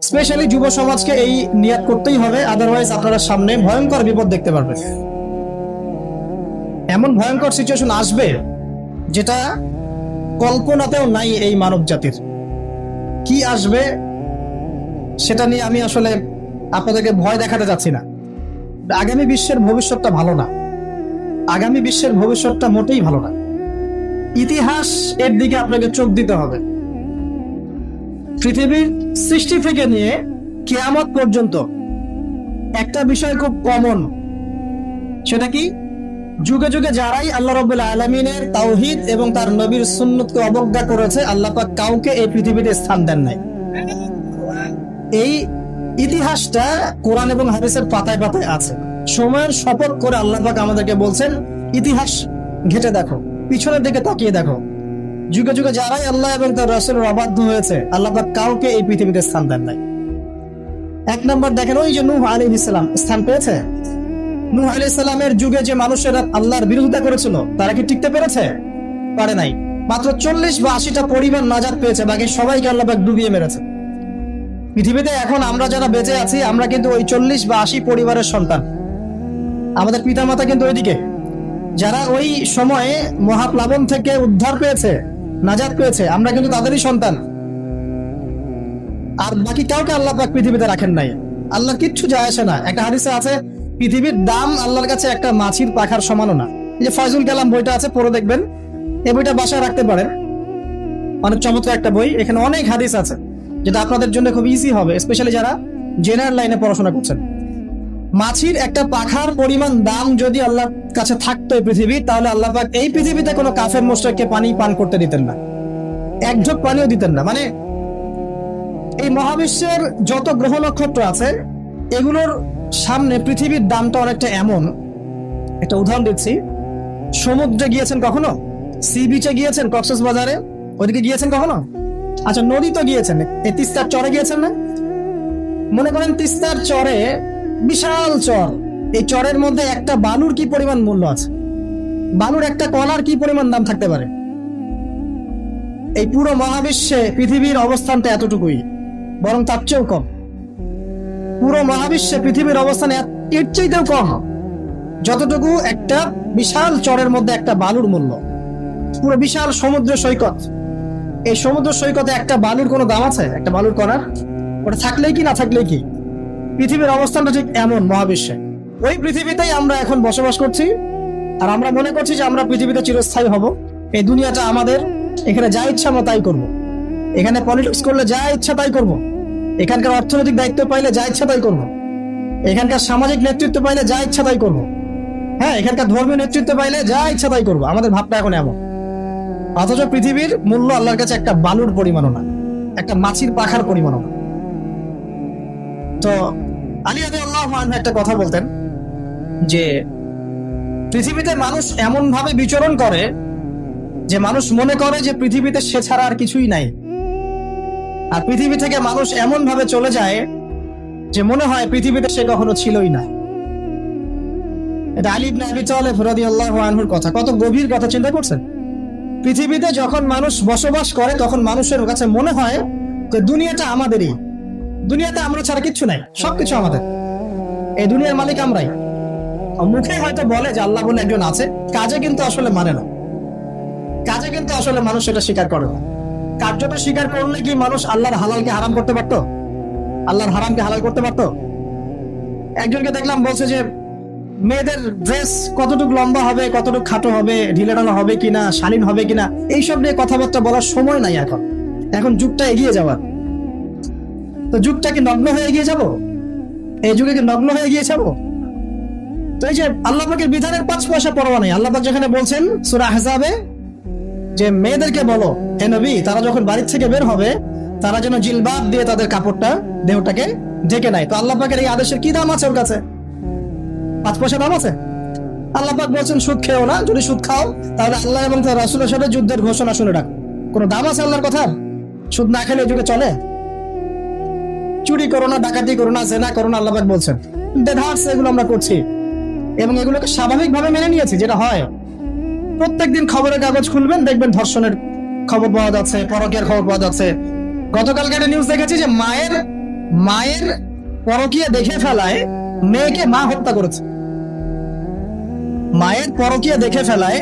Specially যুব সমাজকে এই নিয়াত করতেই হবে, আদারওয়াইজ আপনারা সামনে ভয়ঙ্কর বিপদ দেখতে পারবেন। এমন ভয়ঙ্কর সিচুয়েশন আসবে যেটা কল্পনাতেও নাই এই মানব জাতির। কি আসবে সেটা নিয়ে আমি আসলে আপনাদেরকে ভয় দেখাতে যাচ্ছি না। আগামী বিশ্বের ভবিষ্যৎটা ভালো না, আগামী বিশ্বের ভবিষ্যৎটা মোটেই ভালো না। ইতিহাস এর দিকে আপনাকে চোখ দিতে হবে। পৃথিবীর সৃষ্টি থেকে নিয়ে কিয়ামত পর্যন্ত একটা বিষয় খুব কমন, সেটা কি? যুগে যুগে যারাই আল্লাহ রাব্বুল আলামিনের তাওহীদ এবং তার নবীর সুন্নতকে অবজ্ঞা করেছে, আল্লাহ পাক কাউকে এই পৃথিবীতে স্থান দেন নাই। এই ইতিহাসটা কোরআন এবং হাদিসের পাতায় পাতায় আছে। সময়ের শপথ করে আল্লাহ পাক আমাদেরকে বলছেন, ইতিহাস ঘেটে দেখো, পিছনের দিকে তাকিয়ে দেখো। যুগে যুগে যারাই আল্লাহ এবং তার রাসূলের অবাধ্য হয়েছে, আল্লাহ পাক কাউকে এই পৃথিবীতে স্থান দেন নাই। এক নম্বর দেখেন, ওই যে নূহ আলাইহিস সালাম স্থান পেয়েছে? নূহ আলাইহিস সালামের যুগে যে মানুষেরা আল্লাহর বিরোধিতা করেছিল, তারা কি টিকতে পেরেছে? পারে নাই। মাত্র 40 বা 80টা পরিবার নাজাত পেয়েছে, বাকি সবাইকে আল্লাহ পাক ডুবিয়ে মেরেছে। পৃথিবীতে এখন আমরা যারা বেঁচে আছি, আমরা কিন্তু ওই 40 বা 80 পরিবারের সন্তান। আমাদের পিতামাতা কিন্তু ওইদিকে, যারা ওই সময়ে মহাপ্লাবন থেকে উদ্ধার পেয়েছে, নাজাত পেয়েছে, আমরা কিন্তু তাদেরই সন্তান। আর বাকি কাউকে আল্লাহ পাক পৃথিবীতে রাখেন নাই। আল্লাহ কিচ্ছু যায় আসে না। একটা হাদিসে আছে, পৃথিবীর দাম আল্লাহর কাছে একটা মাছির পাখার সমানও না। এই যে ফয়জুল কালাম বইটা আছে, পড়ে দেখবেন। এই বইটা বাসায় রাখতে পারেন, অনেক চমৎকার একটা বই। এখানে অনেক হাদিস আছে যেটা আপনাদের জন্য খুব ইজি হবে, স্পেশালি যারা জেনারেল লাইনে পড়াশোনা করছেন। মাছির একটা পাখার পরিমাণ দাম যদি আল্লাহর কাছে থাকতো এই পৃথিবী, তাহলে আল্লাহ পাক এই পৃথিবীতে কোনো কাফের মুশরিককে পানি পান করতে দিতেন না, এক ঢোক পানিও দিতেন না। মানে এই মহাবিশ্বের যত গ্রহ নক্ষত্র আছে, এগুলোর সামনে পৃথিবীর দামটা অনেকটা এমন। একটা উদাহরণ দিচ্ছি, সমুদ্রে গিয়েছেন কখনো? সি বিচে গিয়েছেন? কক্সবাজারে ওইদিকে গিয়েছেন কখনো? আচ্ছা, নদী তো গিয়েছেন, এই তিস্তার চরে গিয়েছেন না? মনে করেন তিস্তার চরে বিশাল চর, এই চরের মধ্যে একটা বালুর কি পরিমাণ মূল্য আছে? বালুর একটা কণার কি পরিমাণ দাম থাকতে পারে? এই পুরো মহাবিশ্বে পৃথিবীর অবস্থানটা এতটুকুই, বরং তার চেয়েও কম। পুরো মহাবিশ্বে পৃথিবীর অবস্থান এর চাইতেও কম, যতটুকু একটা বিশাল চরের মধ্যে একটা বালুর মূল্য। পুরো বিশাল সমুদ্র সৈকত, এই সমুদ্র সৈকতে একটা বালুর কোনো দাম আছে? একটা বালুর কণার? ওটা থাকলেই কি না থাকলেই কি? পৃথিবীর অবস্থানটা ঠিক এমন মহাবিশ্বে। ওই পৃথিবীতেই আমরা এখন বসবাস করছি, আর আমরা মনে করছি যে আমরা পৃথিবীতে চিরস্থায়ী হব। এই দুনিয়াটা আমাদের, এখানে যা ইচ্ছা আমরা তাই করবো, এখানে পলিটিক্স করলে যা ইচ্ছা তাই করবো, এখানকার অর্থনৈতিক দায়িত্ব পাইলে যা ইচ্ছা তাই করবো, এখানকার সামাজিক নেতৃত্ব পাইলে যা ইচ্ছা তাই করবো, হ্যাঁ, এখানকার ধর্মীয় নেতৃত্ব পাইলে যা ইচ্ছা তাই করবো। আমাদের ভাবটা এখন এমন। অথচ পৃথিবীর মূল্য আল্লাহর কাছে একটা বালুর পরিমাণও না, একটা মাছির পাখার পরিমাণও না। তো আলী রাদিয়াল্লাহু আনহু একটা কথা বলতেন যে পৃথিবীতে মানুষ এমন ভাবে বিচরণ করে যে মানুষ মনে করে যে পৃথিবীতে সে ছাড়া আর কিছুই নাই, আর পৃথিবী থেকে মানুষ এমন ভাবে চলে যায় যে মনে হয় পৃথিবীতে সে কখনো ছিলই না। এটা আলী ইবনে আবি তালেব রাদিয়াল্লাহু আনহুর কথা। কত গভীর কথা, চিন্তা করছেন? পৃথিবীতে যখন মানুষ বসবাস করে, তখন মানুষের কাছে মনে হয় যে দুনিয়াটা আমাদেরই, দুনিয়াতে আমরা ছাড়া কিচ্ছু নাই, সবকিছু আমাদের, এই দুনিয়ার মালিক আমরাই। মুখে হয়তো বলে যে আল্লাহ বলে একজন আছে, কাজে কিন্তু আসলে মানে না। কাজে কিন্তু আসলে মানুষ সেটা স্বীকার করে না। কার্যটা স্বীকার করলে কি মানুষ আল্লাহর হালালকে হারাম করতে পারতো? আল্লাহর হারামকে হালাল করতে পারতো? একজনকে দেখলাম বলছে যে মেয়েদের ড্রেস কতটুকু লম্বা হবে, কতটুকু খাটো হবে, ঢিলেঢালা হবে কিনা, শালীন হবে কিনা, এইসব নিয়ে কথাবার্তা বলার সময় নাই এখন। এখন যুগটা এগিয়ে যাওয়ার। তো যুগটা কি নগ্ন হয়ে এগিয়ে যাব? এই যুগে কি নগ্ন হয়ে এগিয়ে যাবো? তো এই যে আল্লাহ পাকের বিধানের 5 পয়সা পরোয়া নেই। আল্লাহ পাক যেখানে বলছেন সূরা আহজাবে যে মেয়েদেরকে বলো হে নবী, তারা যখন বাড়ি থেকে বের হবে, তারা যেন জিলবাব দিয়ে তাদের কাপড়টা, দেহটাকে ঢেকে নেয়। তো আল্লাহ পাকের এই আদেশের কি দাম আছে ওর কাছে? 5 পয়সা দাম আছে? আল্লাহ পাক বলছেন সুদ খেও না, যদি সুদ খাও তাহলে আল্লাহ এবং তার রাসূলের সাথে যুদ্ধের ঘোষণা শুনে রাখো। কোনো দাম আছে আল্লাহর কথা? সুদ না খেলে যুগে চলে? চুরি করো না, ডাকাতি করো না, জেনা করো না, আল্লাহ পাক বলছেন। দেধার্স এগুলো আমরা করছি এবং এগুলোকে স্বাভাবিকভাবে মেনে নিয়েছি, যেটা হয়। প্রত্যেকদিন খবরের কাগজ খুলবেন, দেখবেন ধর্ষণের খবর পাওয়া যাচ্ছে, পরকীয়ার খবর পাওয়া যাচ্ছে। গতকালকে একটা নিউজ দেখেছি যে মায়ের মায়ের পরকীয়া দেখে ফেলায় মেয়েকে মা হত্যা করেছে। মায়ের পরকীয়া দেখে ফেলায়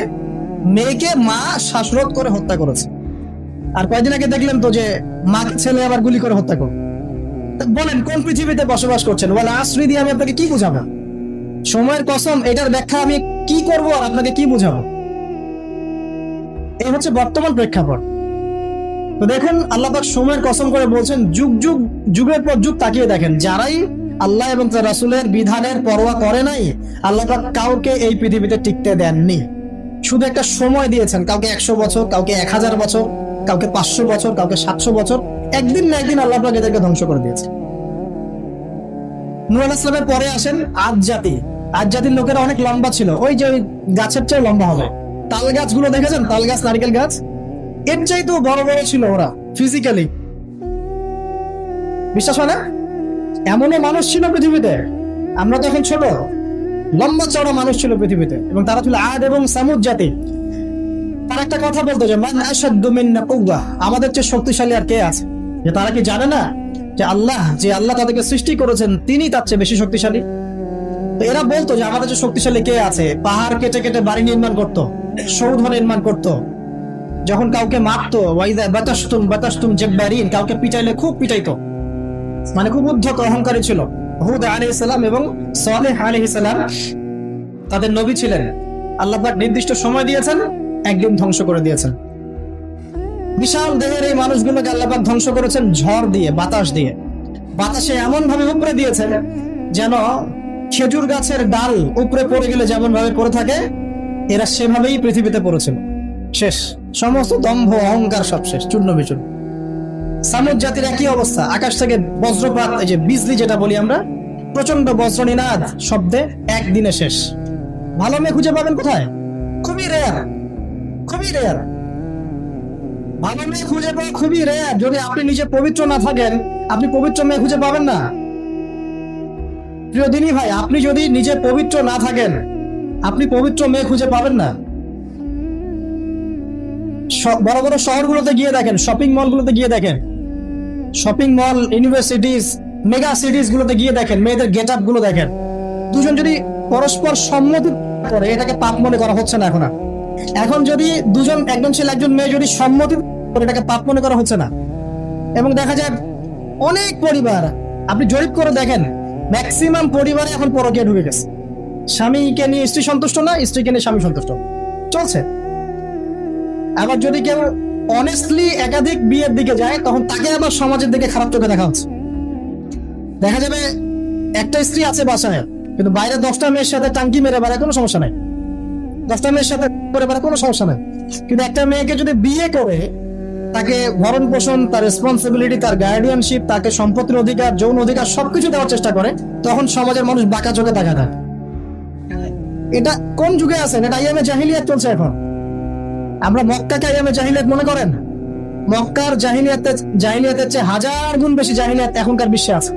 মেয়েকে মা শ্বাসরোধ করে হত্যা করেছে। আর কয়েকদিন আগে দেখলেন তো যে মাকে ছেলে আবার গুলি করে হত্যা করল। বলেন কোন পৃথিবীতে বসবাস করছেন? ওয়াল আসরি দিয়ে আমি আপনাকে কি বুঝাবো? সময়ের কসম, এটার ব্যাখ্যা আমি কি করব আর আপনাকে কি বুঝাবো? এই হচ্ছে বর্তমান প্রেক্ষাপট। তো দেখুন, আল্লাহ পাক সময়ের কসম করে বলছেন, যুগের পর যুগ তাকিয়ে দেখেন, যারাই আল্লাহ এবং তার রাসূলের বিধানের পরোয়া করে নাই, আল্লাহ পাক কাউকে এই পৃথিবীতে টিকতে দেননি। শুধু একটা সময় দিয়েছেন, কাউকে 100 বছর, কাউকে 1000 বছর, কাউকে 500 বছর, কাউকে 700 বছর। একদিন না একদিন আল্লাহ পাক এদেরকে ধ্বংস করে দিয়েছে। নূহ আলাইহিস সালামের পরে আসেন আদ জাতি। আদ জাতির লোকেরা অনেক লম্বা ছিল, ওই যে ওই গাছের চেয়ে লম্বা হবে। তাল গাছগুলো দেখেছেন? তাল গাছ, নারকেল গাছ, এর চাইতেও বড় বড় ছিল ওরা ফিজিক্যালি। বিশ্বাস হয় না? এমনও মানুষ ছিল পৃথিবীতে, আমরা তখন ছোট, লম্বা চড়া মানুষ ছিল পৃথিবীতে, এবং তারা ছিল আদ এবং সামুদ জাতি। তার একটা কথা বলতো যে মান আশাদ্দু মিন্না কুওয়া, আমাদের চেয়ে শক্তিশালী আর কে আছে? যে তারা কি জানে না যে আল্লাহ তাদেরকে সৃষ্টি করেছেন তিনি তার চেয়ে বেশি শক্তিশালী? তো এরা বলতো যে আমাদের চেয়ে শক্তিশালী কে আছে? পাহাড় কেটে কেটে বাড়ি নির্মাণ করতো, সৌধ নির্মাণ করতো। যখন কাউকে মারতো, ওয়াইদা বাতাসতুম জাব্বারিন, কাউকে পিটাইলে খুব পিটাইতো, মানে খুব উদ্ধত অহংকারী ছিল। হুদ আলাইহিস সালাম এবং সালেহ আলাইহিস সালাম তাদের নবী ছিলেন। আল্লাহ পাক নির্দিষ্ট সময় দিয়েছেন, একদিন ধ্বংস করে দিয়েছেন। বিশাল দেহের এই মানুষগুলোকে আল্লাহ পাক ধ্বংস করেছেন ঝড় দিয়ে, বাতাস দিয়ে। বাতাসে এমন ভাবে উপরে দিয়েছেন যেন খেজুর গাছের ডাল উপরে পড়ে গেলে যেমন ভাবে পড়ে থাকে, এরা সেভাবেই পৃথিবীতে পড়েছিল। শেষ, সমস্ত দম্ভ অহংকার সব শেষ, চূর্ণ বিচূর্ণ। সামুদ জাতির একই অবস্থা, আকাশ থেকে বজ্রপাত, এই যে বিজলি যেটা বলি আমরা, প্রচন্ড বজ্রনিনাদ শব্দে একদিনে শেষ। ভালো মেয়ে খুঁজে পাবেন কোথায়? খুবই রেয়ার, খুবই রেয়ার। ভালো মেয়ে খুঁজে পাওয়া খুবই রেয়ার। যদি আপনি নিজে পবিত্র না থাকেন, আপনি পবিত্র মেয়ে খুঁজে পাবেন না। প্রিয় দিনী ভাই, আপনি যদি নিজে পবিত্র না থাকেন, আপনি পবিত্র মেয়ে খুঁজে পাবেন না। বড় বড় শহরগুলোতে গিয়ে দেখেন, শপিং মলগুলোতে গিয়ে দেখেন, শপিং মল, ইউনিভার্সিটিজ, মেগা সিটিজ গুলোতে গিয়ে দেখেন, মেয়েদের গেট আপ গুলো দেখেন। দুজন যদি পরস্পর সম্মতি করে, এটাকে পাপ মনে করা হচ্ছে না এখন। এখন যদি দুজন, একজন ছেলে একজন মেয়ে যদি সম্মতি করে, এটাকে পাপ মনে করা হচ্ছে না। এবং দেখা যায় অনেক পরিবার, আপনি জরিপ করে দেখেন, ম্যাক্সিমাম পরিবারে এখন পরকীয়া ঢুকে গেছে। স্বামীকে নিয়ে স্ত্রী সন্তুষ্ট না, স্ত্রীকে নিয়ে স্বামী সন্তুষ্ট চলছে। আবার যদি কেউ অনেস্টলি একাধিক বিয়ের দিকে যায়, তখন তাকে আবার সমাজের দিকে খারাপ চোখে দেখা হচ্ছে। দেখা যাবে একটা স্ত্রী আছে বাসায়, কিন্তু বাইরে 10টা মেয়ের সাথে টাঙ্কি মেরে বেড়ায়, কোনো সমস্যা নাই। 10টা মেয়ের সাথে করে বেড়ায়, কোনো সমস্যা নাই। কিন্তু একটা মেয়েকে যদি বিয়ে করে, তাকে ভরণ পোষণ, তার রেসপন্সিবিলিটি, তার গার্ডিয়ানশিপ, তাকে সম্পত্তির অধিকার, যৌন অধিকার সবকিছু দেওয়ার চেষ্টা করে, তখন সমাজের মানুষ বাঁকা চোখে তাকায় থাকে। এটা কোন যুগে আছেন? এটা আইয়ামে জাহিলিয়াত চলছে এখন। আমরা মক্কাকে আইয়ামে জাহিলিয়াত মনে করেন? মক্কার জাহিলিয়াতের চেয়ে 1000 গুণ বেশি জাহিলিয়াত এখনকার বিশ্বে আছে।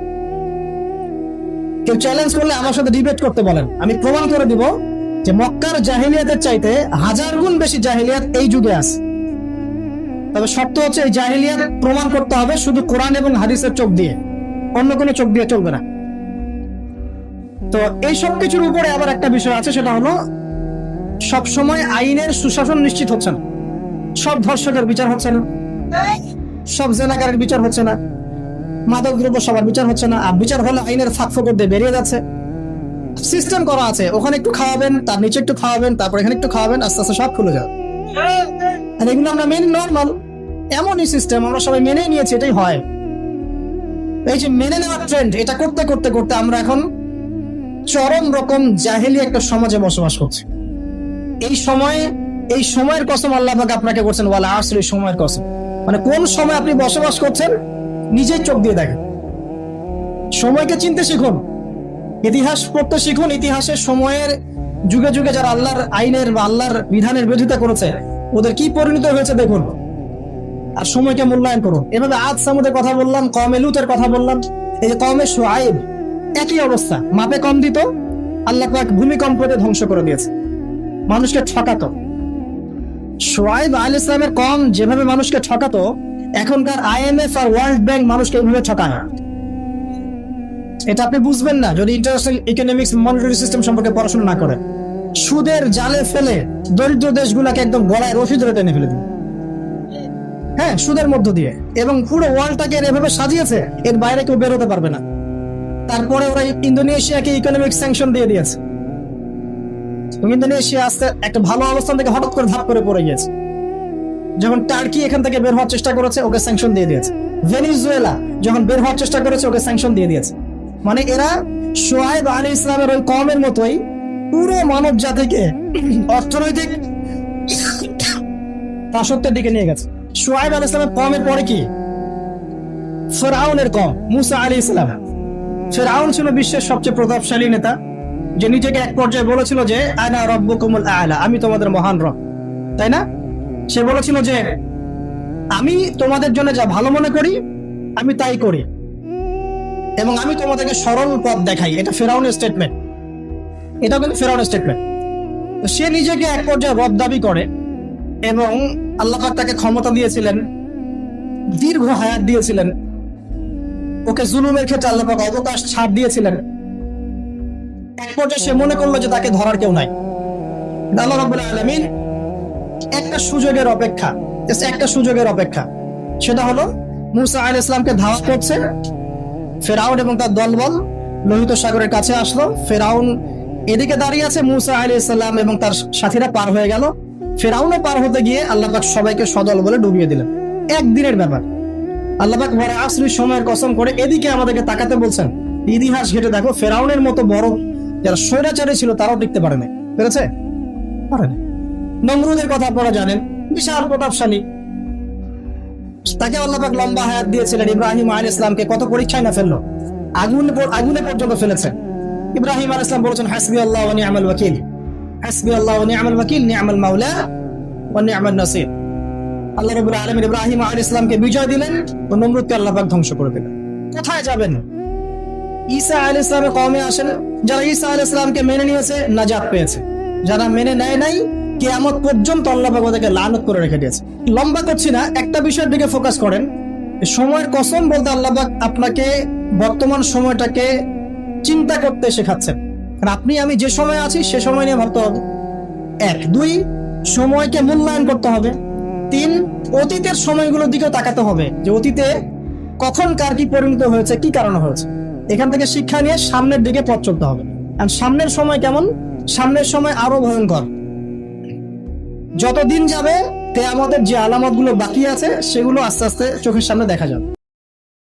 কেউ চ্যালেঞ্জ করলে আমার সাথে ডিবেট করতে বলেন, আমি প্রমাণ করে দিব যে মক্কার জাহিলিয়াতের চাইতে 1000 গুণ বেশি জাহিলিয়াত এই যুগে আছে। তবে শর্ত হচ্ছে, এই জাহিলিয়াত প্রমাণ করতে হবে শুধু কোরআন এবং হাদিসের চোখ দিয়ে, অন্য কোনো চোখ দিয়ে চলবে না। তো এই সব কিছুর উপরে আবার একটা বিষয় আছে, সেটা হলো সব সময় আইনের সুশাসন নিশ্চিত হচ্ছে না। সব ধর্ষকের বিচার হচ্ছে না, সব জেনাকারের বিচার হচ্ছে না, মাদক দ্রব্য সবার বিচার হচ্ছে না। আর বিচার হলে আইনের ফাঁক ফোকর দিয়ে বেরিয়ে যাচ্ছে। সিস্টেম করা আছে, ওখানে একটু খাওয়াবেন, তার নিচে একটু খাওয়াবেন, তারপর এখানে একটু খাওয়াবেন, আস্তে আস্তে সব খুলে যাবে। আর এগুলো আমরা মেনে নর্মাল, এমনই সিস্টেম আমরা সবাই মেনে নিয়েছি, এটাই হয়। এই যে মেনে নেওয়ার ট্রেন্ড, এটা করতে করতে করতে আমরা এখন চরম রকম জাহেলি একটা সমাজে বসবাস করছি। এই সময়ের কসম আল্লাহ পাক আপনাকে করছেন, ওয়াল আসর, এই সময়ের কসম। মানে কোন সময় আপনি বসবাস করছেন নিজেই চোখ দিয়ে দেখেন। সময়কে চিনতে শিখুন, ইতিহাস পড়তে শিখুন। ইতিহাসের সময়ের যুগে যুগে যারা আল্লাহর আইনের বা আল্লাহর বিধানের বিরোধিতা করেছে, ওদের কি পরিণত হয়েছে দেখুন, আর সময়কে মূল্যায়ন করুন। এভাবে আদ সামুদের কথা বললাম, কওমে লুতের কথা বললাম, এই যে কওমে শুআইব, একই অবস্থা। মাপে কম দিত, আল্লাহ পাক ভূমিকম্পতে ধ্বংস করে দিয়েছে, মানুষকে ঠকাতো। শুআইব আলাইহিস সালামের কওম যেভাবে মানুষকে ঠকাতো, এখনকার IMF আর ওয়ার্ল্ড ব্যাংক মানুষকে এইভাবে ঠকায়। এটা আপনি বুঝবেন না যদি ইন্টারন্যাশনাল ইকোনমিক্স মনিটারি সিস্টেম সম্পর্কে পড়াশোনা না করেন। সুদের জালে ফেলে দরিদ্র দেশগুলোকে একদম গলায় রশি ধরে টেনে ফেলে দিবে, হ্যাঁ, সুদের মধ্য দিয়ে, এবং পুরো ওয়ার্ল্ডটাকে এভাবে সাজিয়েছে এর বাইরে কেউ বেরোতে পারবে না। তারপরে ওরা ইন্দোনেশিয়াকে ইকোনমিক স্যাংশন দিয়ে দিয়েছে। ইন্দোনেশিয়া আস্তে একটা ভালো অবস্থান থেকে হঠাৎ করে ধাপ করে পড়ে গিয়েছে। যখন টার্কি এখান থেকে বের হওয়ার চেষ্টা করেছে ওকে স্যাংশন দিয়ে দিয়েছে। ভেনিজুয়েলা যখন বের হওয়ার চেষ্টা করেছে ওকে স্যাংশন দিয়ে দিয়েছে। মানে এরা শোয়েব আলাইহিস সালামের ওই কওমের মতোই পুরো মানব জাতিকে অর্থনৈতিক দাসত্বের দিকে নিয়ে গেছে। শোয়েব আলাইহিস সালামের কওমের পরে কি ফিরআউনের কওম, মুসা আলাইহিস সালাম। ফিরআউন ছিল বিশ্বের সবচেয়ে প্রতাপশালী নেতা, যে নিজেকে এক পর্যায়ে বলেছিল যে আনা রব্বুকুমুল আ'লা, আমি তোমাদের মহান রব, তাই না? সে বলেছিল যে আমি তোমাদের জন্য যা ভালো মনে করি আমি তাই করি, এবং আমি তোমাদেরকে সরল পথ দেখাই। এটা ফিরআউনের স্টেটমেন্ট, এটা কিন্তু ফিরআউনের স্টেটমেন্ট। সে নিজেকে এক পর্যায়ে রব দাবি করে, এবং আল্লাহ পাক তাকে ক্ষমতা দিয়েছিলেন, দীর্ঘ হায়াত দিয়েছিলেন, ওকে জুলুমের ক্ষেত্রে আল্লাহ পাক অবকাশ ছাড় দিয়েছিলেন। এক পর্যায়ে সে মনে করলো যে তাকে ধরার কেউ নাই। আল্লাহ রাব্বুল আলামিন একটা সুযোগের অপেক্ষা, একটা সুযোগের অপেক্ষা, সেটা হলো মুসা আলাইহিস সালামকে ধাওয়া করছে ফেরাউন এবং তার দলবল লোহিত সাগরের কাছে আসলো। ফেরাউন এদিকে দাঁড়িয়ে আছে, মুসা আলাইহিস সালাম এবং তার সাথীরা পার হয়ে গেল। ফেরাউনও পার হতে গিয়ে আল্লাহ পাক সবাইকে সদল বলে ডুবিয়ে দিলেন। একদিনের ব্যাপার। আল্লাহ পাক বড় আসরির সময়ের কসম করে এদিকে আমাদেরকে তাকাতে বলছেন। ইতিহাস ঘেটে দেখো, ফেরাউনের মতো বড় যারা স্বৈরাচারী ছিল তারাও টিকতে পারে না, পেরেছে? পারেন। নমরুদের কথা আপনারা জানেন, বিশাল প্রতাপশালী, তাকে আল্লাহ পাক লম্বা হায়াত দিয়েছিলেন। ইব্রাহিম আলাইহিস সালামকে কত পরীক্ষায় না ফেললো, আগুনে পর্যন্ত ফেলেছে। ইব্রাহিম আলাইহিস সালাম বলেছেন হাসবি আল্লাহ ওয়া নি'মাল ওয়াকিল, হাসবি আল্লাহ ওয়া নি'মাল ওয়াকিল, নি'মাল মাওলা ওয়া নি'মান নাসির। আল্লাহ রাব্বুল আলামিন ইব্রাহিম আলাইহিস সালামকে বিজয় দিলেন ও নমরুদকে আল্লাহ পাক ধ্বংস করে দিলেন। কোথায় যাবেন? ঈসা আলাইহিস সালামের কওমে আসেন, যারা ঈসা আলাইহিস সালামকে মেনে নিয়েছে নাজাত পেয়েছে, যারা মেনে নেয় নাই কিয়ামত পর্যন্ত আল্লাহ পাক ওদেরকে লানত করে রেখে দিয়েছে। লম্বা করছি না, একটা বিষয়ের দিকে ফোকাস করেন। সময়ের কসম বলতে আল্লাহ পাক আপনাকে বর্তমান সময়টাকে চিন্তা করতে শেখাচ্ছেন। কারণ আপনি আমি যে সময় আছি সে সময় নিয়ে ভাবতে হবে। 1, 2 সময়কে মূল্যায়ন করতে হবে। 3 অতীতের সময়গুলোর দিকেও তাকাতে হবে, যে অতীতে কখন কার কি পরিণত হয়েছে, কি কারণে হয়েছে। এখান থেকে শিক্ষা নিয়ে সামনের দিকে পথ চলতে হবে। আর সামনের সময় কেমন? সামনের সময় আরো ভয়ঙ্কর। যত দিন যাবে কিয়ামতের যে আলামতগুলো বাকি আছে সেগুলো আস্তে আস্তে চোখের সামনে দেখা যাবে।